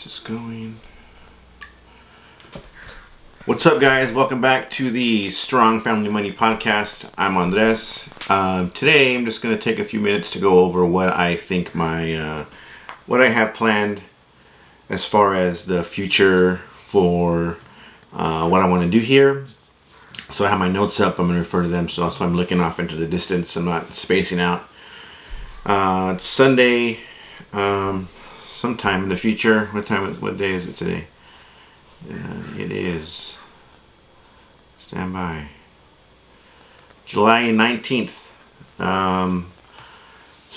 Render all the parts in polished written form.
This is going. What's up, guys? Welcome back to the Strong Family Money Podcast. I'm Andres. Today, I'm just going to take a few minutes to go over what I think what I have planned as far as the future for what I want to do here. So I have my notes up. I'm going to refer to them. So I'm looking off into the distance. I'm not spacing out. It's Sunday. Sometime in the future. What day is it today? It is. Stand by. July 19th. So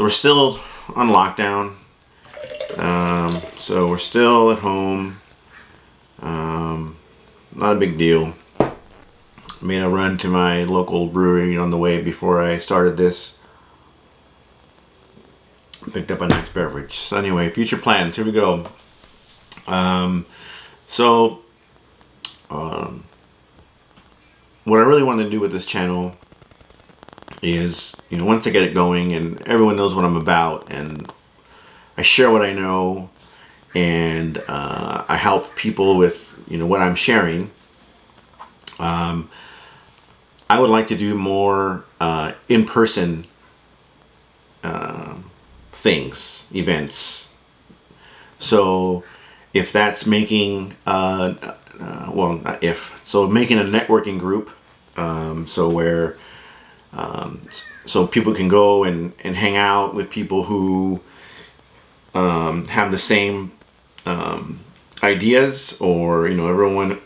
we're still on lockdown. So we're still at home. Not a big deal. Made a run to my local brewery on the way before I started this. Picked up a nice beverage. So anyway, future plans. Here we go. What I really want to do with this channel is, once I get it going and everyone knows what I'm about and I share what I know and I help people with, what I'm sharing, I would like to do more in-person things, events. So if that's making making a networking group, so people can go and hang out with people who have the same ideas, or everyone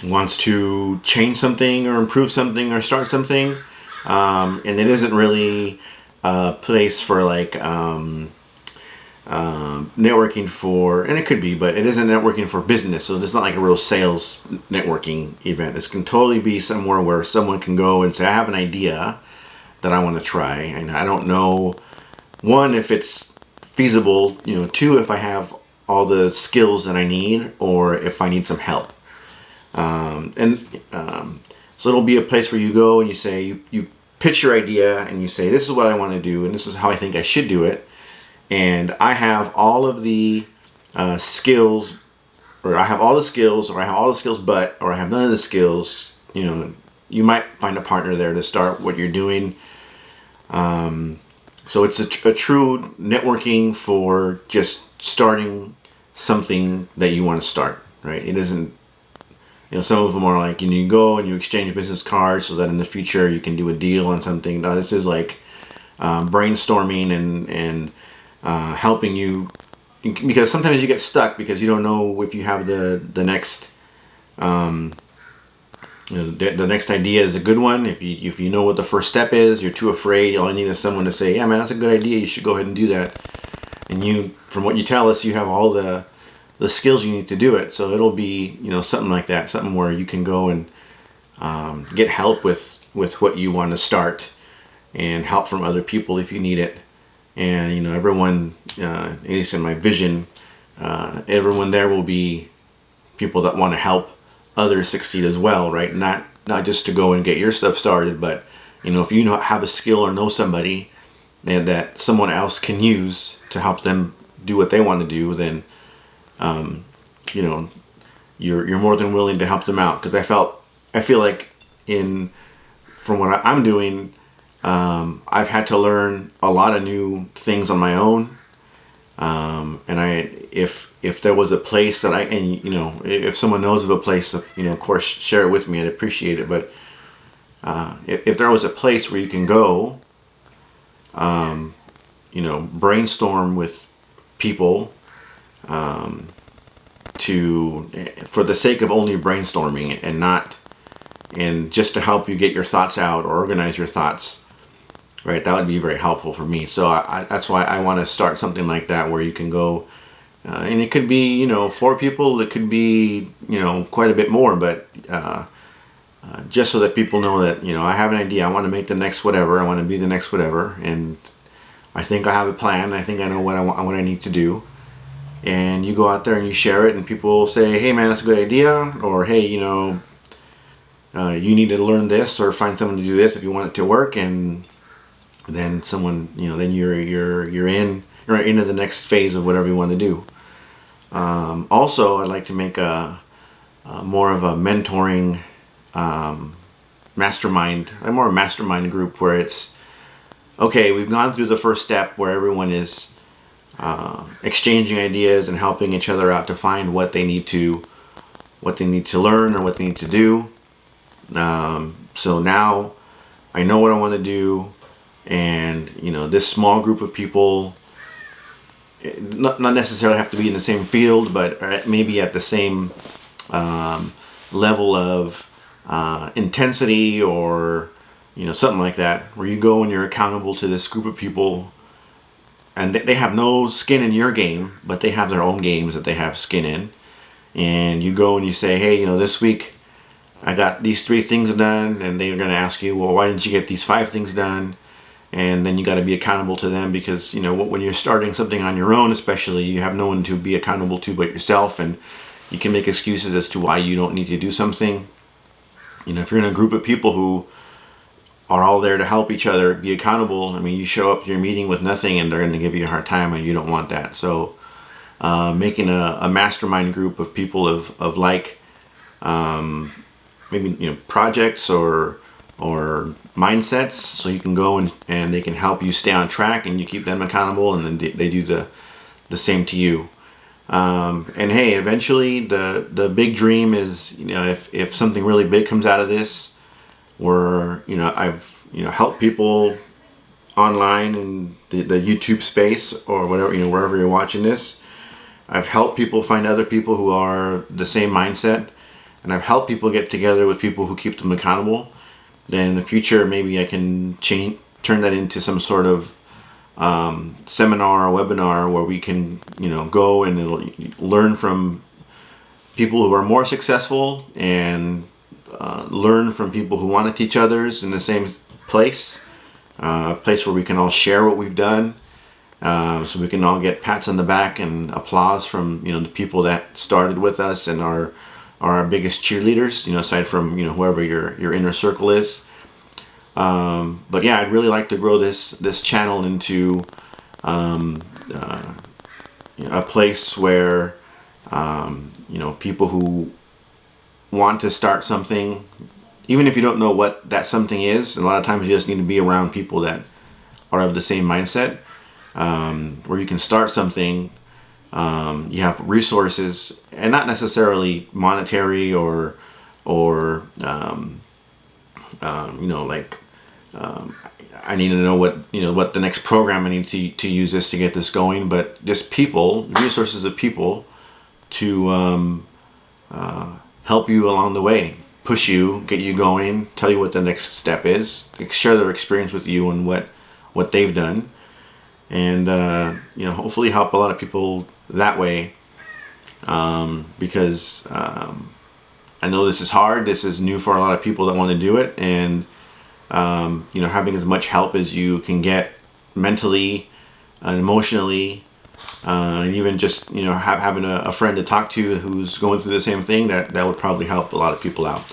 wants to change something or improve something or start something, and it isn't really a place for networking for, and it could be, but it isn't networking for business. So it's not like a real sales networking event. This can totally be somewhere where someone can go and say, I have an idea that I want to try, and I don't know, one, if it's feasible, two, if I have all the skills that I need, or if I need some help. So it'll be a place where you go and you say, you pitch your idea and you say, this is what I want to do and this is how I think I should do it. And I have all of the skills, or I have all the skills, or I have all the skills, or I have none of the skills. You might find a partner there to start what you're doing. So it's a true networking for just starting something that you want to start, right? It isn't, some of them are like, you go and you exchange business cards so that in the future you can do a deal on something. No, this is like brainstorming and helping you, because sometimes you get stuck because you don't know if you have the next the next idea is a good one. If you know what the first step is, you're too afraid. All you need is someone to say, yeah, man, that's a good idea, you should go ahead and do that. And from what you tell us, you have all the skills you need to do it. So it'll be something like that, something where you can go and get help with what you want to start, and help from other people if you need it. And everyone, at least in my vision, everyone there will be people that want to help others succeed as well, right? Not just to go and get your stuff started, but if you have a skill or know somebody that someone else can use to help them do what they want to do, then you're more than willing to help them out. Because I feel like from what I'm doing, I've had to learn a lot of new things on my own, and if there was a place that if someone knows of a place, of course, share it with me. I'd appreciate it. But if there was a place where you can go, brainstorm with people, for the sake of only brainstorming and just to help you get your thoughts out or organize your thoughts, right? That would be very helpful for me. So that's why I want to start something like that, where you can go, and it could be 4 people, it could be quite a bit more, but just so that people know that I have an idea, I want to make the next whatever, I want to be the next whatever, and I think I have a plan, I think I know what I need to do. And you go out there and you share it, and people say, hey man, that's a good idea, or hey, you need to learn this or find someone to do this if you want it to work. And then someone, then you're in or into the next phase of whatever you want to do. Also, I'd like to make a more of a mentoring mastermind, more a mastermind group where it's okay. We've gone through the first step where everyone is exchanging ideas and helping each other out to find what they need to learn or what they need to do. So now I know what I want to do, and this small group of people, not necessarily have to be in the same field, but maybe at the same level of intensity, or something like that, where you go and you're accountable to this group of people, and they have no skin in your game, but they have their own games that they have skin in. And you go and you say, hey, this week I got these 3 things done, and they're going to ask you, well, why didn't you get these 5 things done? And then you got to be accountable to them, because when you're starting something on your own, especially, you have no one to be accountable to but yourself, and you can make excuses as to why you don't need to do something. If you're in a group of people who are all there to help each other be accountable, you show up to your meeting with nothing and they're going to give you a hard time, and you don't want that. So making a mastermind group of people of like maybe projects or mindsets, so you can go and they can help you stay on track, and you keep them accountable, and then they do the same to you. And hey, eventually the big dream is, if something really big comes out of this, where I've helped people online in the YouTube space or whatever, wherever you're watching this, I've helped people find other people who are the same mindset, and I've helped people get together with people who keep them accountable. Then in the future, maybe I can turn that into some sort of seminar or webinar where we can go and learn from people who are more successful, and learn from people who want to teach others in the same place, a place where we can all share what we've done, so we can all get pats on the back and applause from the people that started with us and are our biggest cheerleaders, aside from whoever your inner circle is. But yeah, I'd really like to grow this channel into a place where people who want to start something, even if you don't know what that something is, a lot of times you just need to be around people that are of the same mindset, where you can start something. You have resources, and not necessarily monetary or I need to know what the next program I need to use this to get this going, but just resources of people to help you along the way, push you, get you going, tell you what the next step is, share their experience with you and what they've done, and hopefully help a lot of people that way, because I know this is hard. This is new for a lot of people that want to do it, and having as much help as you can get mentally and emotionally, and even just having a friend to talk to who's going through the same thing, that would probably help a lot of people out.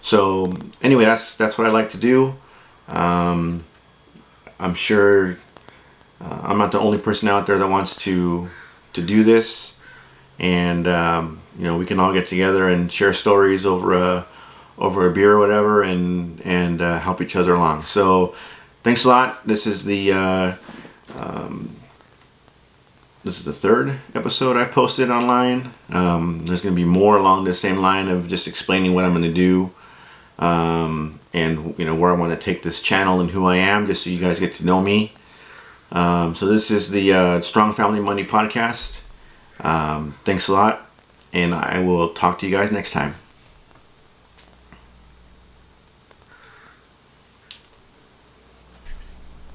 So anyway, that's what I like to do. I'm sure I'm not the only person out there that wants to do this, and we can all get together and share stories over a beer or whatever, and help each other along. So thanks a lot. This is the third episode I've posted online. There's going to be more along the same line of just explaining what I'm going to do, and where I want to take this channel and who I am, just so you guys get to know me. So this is the Strong Family Money podcast. Thanks a lot, and I will talk to you guys next time.